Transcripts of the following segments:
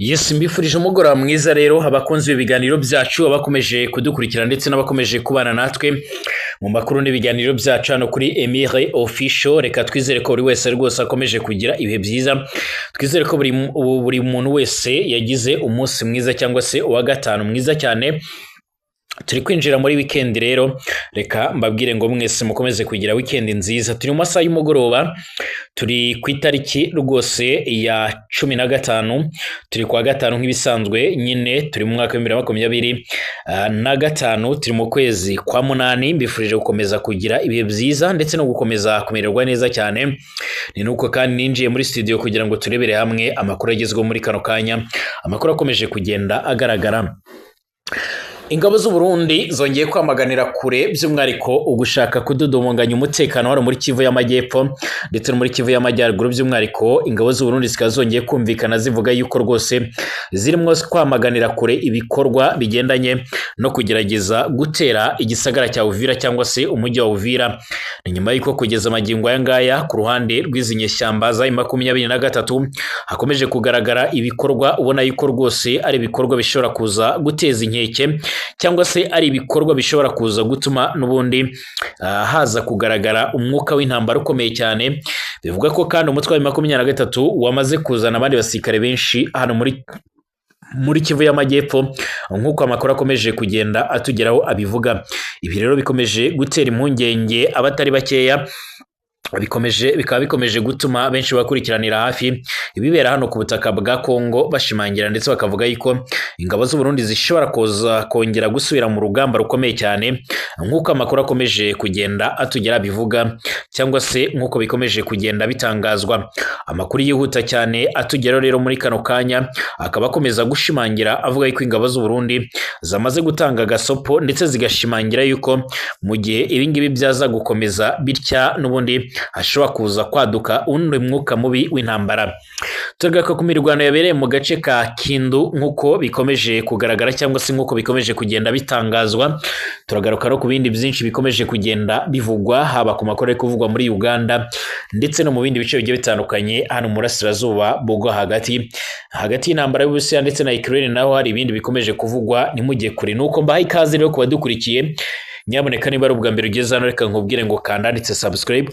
Yes, mbifurije umugoroba mwiza rero abakunzi b'ibiganiro byacu abakomeje kudukurikira ndetse n'abakomeje kubana natwe mu makuru n'ibiganiro byacu hano kuri Emile Official. Reka twizere ko buri wese rwose akomeje kugira ibihe byiza, twizere ko buri muntu wese yagize umunsi mwiza cyangwa se uwa gatanu mwiza cyane. Turi kwinjira muri weekend rero, reka mbabwire ngo mwese mukomeze kugira weekend nziza. Turi mu masaha y'umugoroba, turi ku itariki rwose ya 15, turi kwa gatanu nk'ibisanzwe nyine, turi mu mwaka wa 2025, turi mu kwezi kwa munani. Mbifurije gukomeza kugira ibihe byiza ndetse no gukomeza kumererwa neza cyane. Ni nuko kandi ninjiye muri studio kugira ngo turebere hamwe amakuru agezweho muri kano kanya, amakuru akomeje kugenda agaragara. Ingabo z'u Burundi zongeye kwamaganira kure by'umwariko ugushaka kudodomonganya umutekano hano muri Kivu y'Amajyepfo ndetse no muri Kivu y'Amajyaruguru. By'umwariko ingabo z'u Burundi zikazongeye kumvikana zivuga yuko rwose zirimo kwamaganira kure ibikorwa bigendanye no kugerageza gutera igisagara cya Uvira cyangwa se umujyi wa Uvira. Ni nyuma yuko kugeza magingo aya ngaya ku ruhande rw'izinyeshyamba za 23 hakomeje kugaragara ibikorwa ubona yuko rwose ari ibikorwa bishobora kuza guteza inkeke cyangwa se ari ibikorwa bishobora kuza gutuma n'ubundi haza kugaragara umwuka w'intambara ukomeye cyane. Bivuga ko kandi umutwe wa 23 wamaze kuzana abandi basirikare benshi hano muri Kivu y'Amajyepfo nk'uko amakuru akomeje kugenda atugeraho abivuga. Ibi rero bikomeje gutera impungenge abatari bakeya, bikaba bikomeje gutuma benshi bakurikiranira hafi ibibera hano ku butaka bwa Kongo, bashimangira ndetse bakavuga yuko ingabo z'u Burundi zishobora kongera gusubira mu rugamba rukomeye cyane nk'uko amakuru akomeje kugenda atugera bivuga, cyangwa se nk'uko bikomeje kugenda bitangazwa. Amakuru yihuta cyane atugera rero muri kano kanya akaba akomeza gushimangira avuga yuko ingabo z'u Burundi zamaze gutanga gasopo ndetse zigashimangira yuko mu gihe ibingibi byaza gukomeza bitya n'ubundi hashobora kuza kwaduka undi mwuka mubi w'intambara. Turagaruka ku mirwano yabereye mu gace ka Kindu nk'uko bikomeje kugaragara cyangwa se nk'uko bikomeje kugenda bitangazwa. Turagaruka no ku bindi byinshi bikomeje kugenda bivugwa, haba ku makuru ari kuvugwa muri Uganda ndetse no mu bindi bice bigiye bitandukanye hano mu burasirazuba bwo hagati y'intambara y'Uburusiya ndetse na Ukraine. Naho hari ibindi bikomeje kuvugwa, nimujye kure. Nuko mbahaye ikaze rero ku badukurikiye, nyaboneka niba ari ubwa mbere ugeze hano reka nkubwire ngo kandanditse subscribe,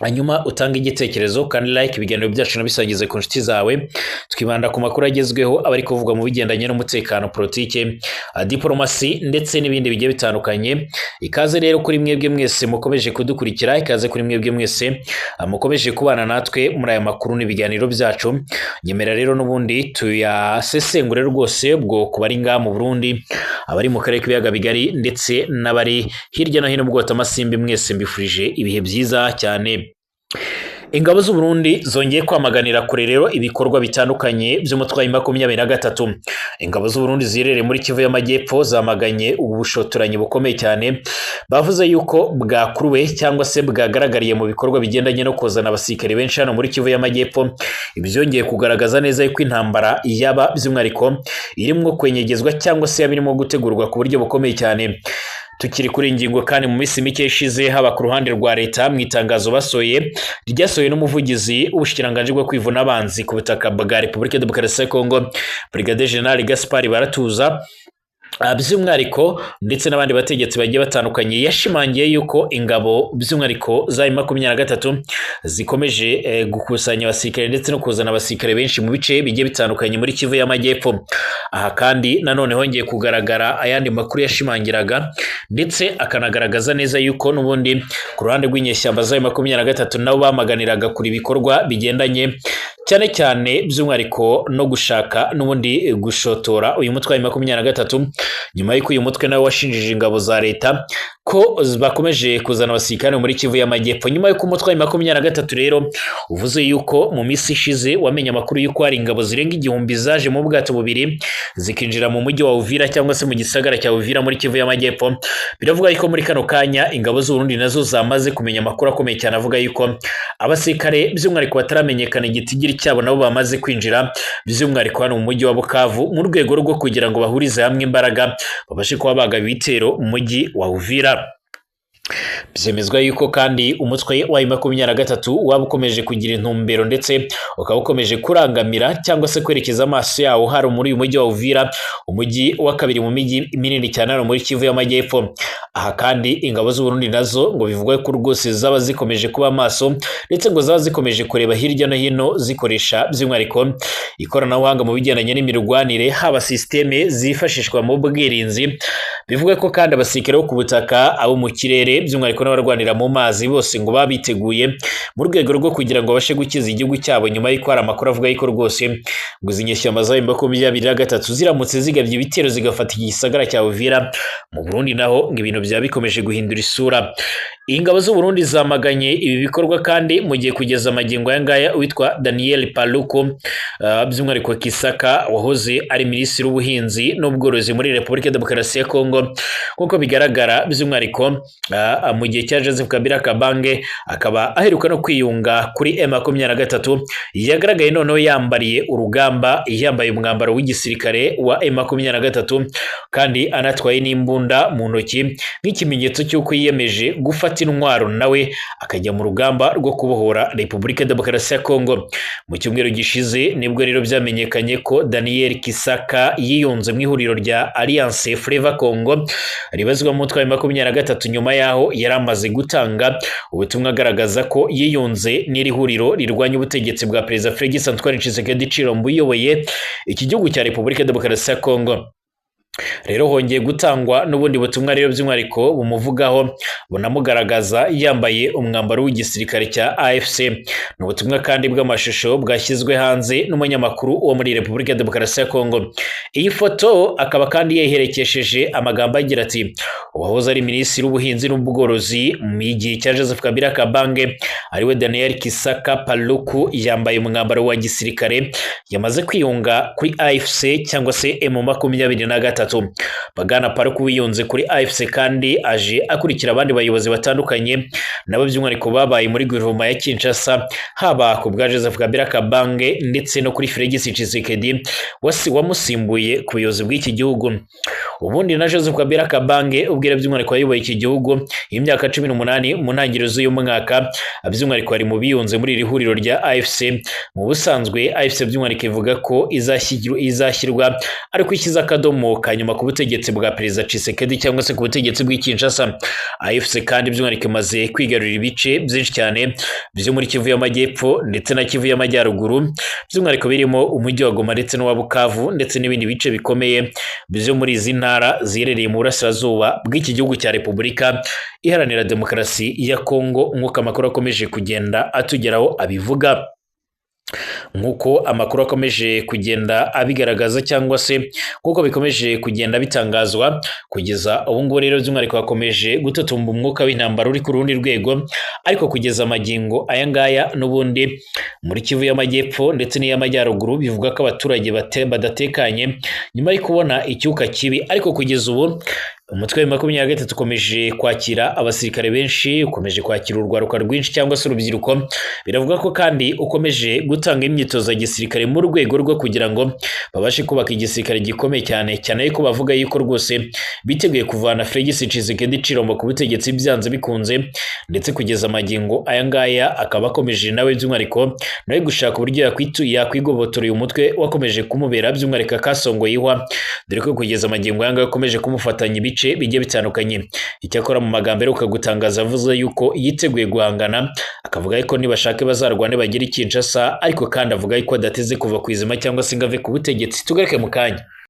hanyuma utanga igitekerezo kandi like ibiganiro byacu nabisangize ku nshuti zawe. Twibanda ku makuru agezweho abari kuvugwa mu bigendanye n'umutekano, politike, diplomasi ndetse n'ibindi bigiye bitandukanye. Ikaze rero kuri mwebwe mwese mukomeje kudukurikira, ikaze kuri mwebwe mwese mukomeje kubana natwe muri aya makuru n'ibiganiro byacu. Nyemera rero n'ubundi tuyasesengure rwose bwo kubari ngaha mu Burundi, abari mu karere k'ibiyaga bigari ndetse n'abari hirya no hino bwota amasimbi, mwese mbifurije ibihe byiza cyane. Ingabo z'u Burundi zongeye kwamaganira kure rero ibikorwa bitandukanye by'umutwe wa 23. Ingabo z'u Burundi zirereye muri Kivu y'Amajyepfo zamaganye ubushotoranyi bukomeye cyane, bavuze yuko bwakuruwe cyangwa se bwagaragariye mu bikorwa bigendanye no kozana abasirikare benshi hano muri Kivu y'Amajyepfo. Ibyongeye kugaragaza neza yuko intambara yaba by'umwariko irimo kwenyegezwa cyangwa se yabirimo gutegurwa ku buryo bukomeye cyane. Tukiri kuri ingingo kandi mu minsi mike ishize, haba ku ruhande rwa leta mu itangazo ryasohoye n'umuvugizi w'ubushikiranganje bwo kwivuna abanzi ku butaka bwa Repubulika ya Demokarasi ya Kongo, Brigadier General Gaspard Baratuza, by'umwariko ndetse n'abandi bategetsi bagiye batandukanye, yashimangiye yuko ingabo by'umwariko za 23 zikomeje gukusanya abasirikare ndetse no kuzana abasirikare benshi mu bice bigiye bitandukanye muri Kivu y'Amajyepfo. Aha kandi nanone hongeye kugaragara ayandi makuru yashimangiraga ndetse akanagaragaza neza yuko n'ubundi ku ruhande rw'inyeshyamba za 23 nabo bamaganiraga kuri ibikorwa bigendanye cyane cyane by'umwariko no gushaka n'ubundi gushotora uyu mutwe wa 23, nyuma y'uko uyu mutwe nawe washinjije ingabo za leta ko bakomeje kuzana abasirikare muri Kivu y'Amajyepfo. Nyuma y'uko umutwe wa 23 rero uvuze yuko mu minsi ishize wamenye amakuru y'uko hari ingabo zirenga 1000 zaje mu bwato bubiri zikinjira mu mujyi wa Uvira cyangwa se mu gisagara cya Uvira muri Kivu y'Amajyepfo. Biravuga yuko muri kano kanya ingabo z'u Burundi nazo zamaze kumenya amakuru akomeye cyane avuga yuko abasirikare by'umwariko bataramenyekana igitigiri cyabo nabo bamaze kwinjira by'umwariko hano mu mujyi wa Bukavu mu rwego rwo kugira ngo bahurize hamwe imbaraga babashe kuba bagaba ibitero mu mujyi wa Uvira. Byemezwa yuko kandi umutwe wa M23 waba ukomeje kugira intumbero ndetse ukaba ukomeje kurangamira cyangwa se kwerekeza amaso yawo hari muri uyu mujyi wa Uvira, umujyi wa kabiri mu mijyi minini cyane hano muri Kivu y'Amajyepfo. Aha kandi ingabo z'u Burundi nazo ngo bivugwa ko rwose zaba zikomeje kuba maso ndetse ngo zaba zikomeje kureba hirya no hino zikoresha by'umwihariko ikoranabuhanga mu bigendanye n'imirwanire, haba systeme zifashishwa mu bwirinzi. Bivugwa ko kandi abasirikare bo ku butaka, abo mu kirere, by'umwihariko n'abarwanira mu mazi bose ngo babiteguye mu rwego rwo kugira ngo babashe gukiza igihugu cyabo, nyuma y'uko hari amakuru avuga yuko rwose ngo izi nyeshyamba za M23 ziramutse zigabye ibitero zigafata igisagara cya Uvira mu Burundi, naho ngo ibintu byaba bikomeje guhindura isura. Ingabo z'u Burundi zamaganye ibi bikorwa kandi mu gihe kugeza amagingo aya ngaya witwa Daniel Paluku by'umwihariko Kisaka wahoze ari minisitiri w'ubuhinzi n'ubworozi muri Repubulika ya Demokarasi ya Kongo, nk'uko bigaragara by'umwihariko mu gihe cya Joseph Kabila Kabange akaba aheruka no kwiyunga kuri M23, yagaragaye noneho yambariye urugamba, yambaye umwambaro w'igisirikare wa M23 kandi anatwaye n'imbunda mu ntoki nk'ikimenyetso cy'uko yiyemeje gufata intwaro nawe akajya mu rugamba rwo kubohora Repubulika ya Demokarasi ya Kongo. Mu cyumweru gishize nibwo rero byamenyekanye ko Daniel Kisaka yiyunze mu ihuriro rya Alliance Fleuve Congo ribazwa mu mutwe wa M23, nyuma yaho yari amaze gutanga ubutumwa agaragaza ko yiyunze n'iri huriro rirwanya ubutegetsi bwa Perezida Félix Antoine Tshisekedi Tshilombo uyoboye iki gihugu cya Repubulika ya Demokarasi ya Kongo. Rero hongeye gutangwa n'ubundi butumwa rero by'umwihariko bumuvugaho bunamugaragaza yambaye umwambaro w'igisirikare cya AFC. Ni ubutumwa kandi bw'amashusho bwashyizwe hanze n'umunyamakuru wo muri Repubulika ya Demokarasi ya Kongo. Iyi foto akaba kandi yeherekesheje amagambo agira ati uwahoze ari minisitiri w'ubuhinzi n'ubworozi mu gihe cya Joseph Kabila Kabange ariwe Daniel Kisaka Paluku yambaye umwambaro wa gisirikare, yamaze kwiyunga kuri AFC cyangwa se M23. Bagana Paluku wiyunze kuri AFC kandi aje akurikira abandi bayobozi batandukanye nabo by'umwihariko babaye muri guverinoma ya Kinshasa, haba ku bwa Joseph Kabila Kabange ndetse no kuri Félix Tshisekedi wamusimbuye ku buyobozi bw'iki gihugu. Ubundi na Joseph Kabila Kabange ubwira by'umwihariko yayoboye iki gihugu imyaka 18 mu ntangiriro z'uyu mwaka, by'umwihariko ari mu biyunze muri iri huriro rya AFC. Mu busanzwe AFC by'umwihariko ivuga ko izashyirwa ari kwishyira akadomo kanyuma ku butegetsi bwa Perezida Tshisekedi cyangwa se ku butegetsi bw'Kinshasa. AFC kandi by'umwihariko imaze kwigarurira ibice byinshi cyane byo muri Kivu y'Amajyepfo ndetse na Kivu y'Amajyaruguru, by'umwihariko birimo umujyi wa Goma ndetse n'uwa Bukavu ndetse n'ibindi bice bikomeye byo muri izi ntara ziherereye mu burasirazuba bw'iki gihugu cya Repubulika Iharanira Demokarasi ya Kongo, nk'uko amakuru akomeje kugenda atugeraho abivuga. Nk'uko amakuru akomeje kugenda abigaragaza cyangwa se nk'uko bikomeje kugenda bitangazwa kugeza ubu ngubu, rero by'umwihariko hakomeje gutotomba umwuka w'intambara uri ku rundi rwego, ariko kugeza amagingo aya ngaya n'ubundi muri Kivu y'Amajyepfo ndetse n'iy'Amajyaruguru bivuga ko abaturage badatekanye nyuma yo kubona icyuka kibi, ariko kugeza ubu umutwe wa M23 ukomeje kwakira abasirikare benshi, ukomeje kwakira urwaruka rwinshi cyangwa se urubyiruko. Biravuga ko kandi ukomeje gutanga imyitozo ya gisirikare mu rwego rwo kugira ngo babashe kubaka igisirikare gikomeye cyane cyane, yuko bavuga yuko rwose biteguye kuvana Félix Tshisekedi Tshilombo ku butegetsi byanze bikunze, ndetse kugeza amagingo aya ngaya akaba akomeje nawe by'umwihariko nawe gushaka uburyo yakwigobotora uyu mutwe wakomeje kumubera by'umwihariko kasongoye ihwa, dore ko kugeza amagingo aya ngaya akomeje kumufatanya ibice bigiye bitandukanye. Icyakora mu magambo aheruka gutangaza avuze yuko yiteguye guhangana, akavuga yuko nibashake bazarwane bagire Kinshasa, ariko kandi avuga yuko adateze kuva ku izima cyangwa se ngo ave ku butegetsi. Tugaruke mu kanya.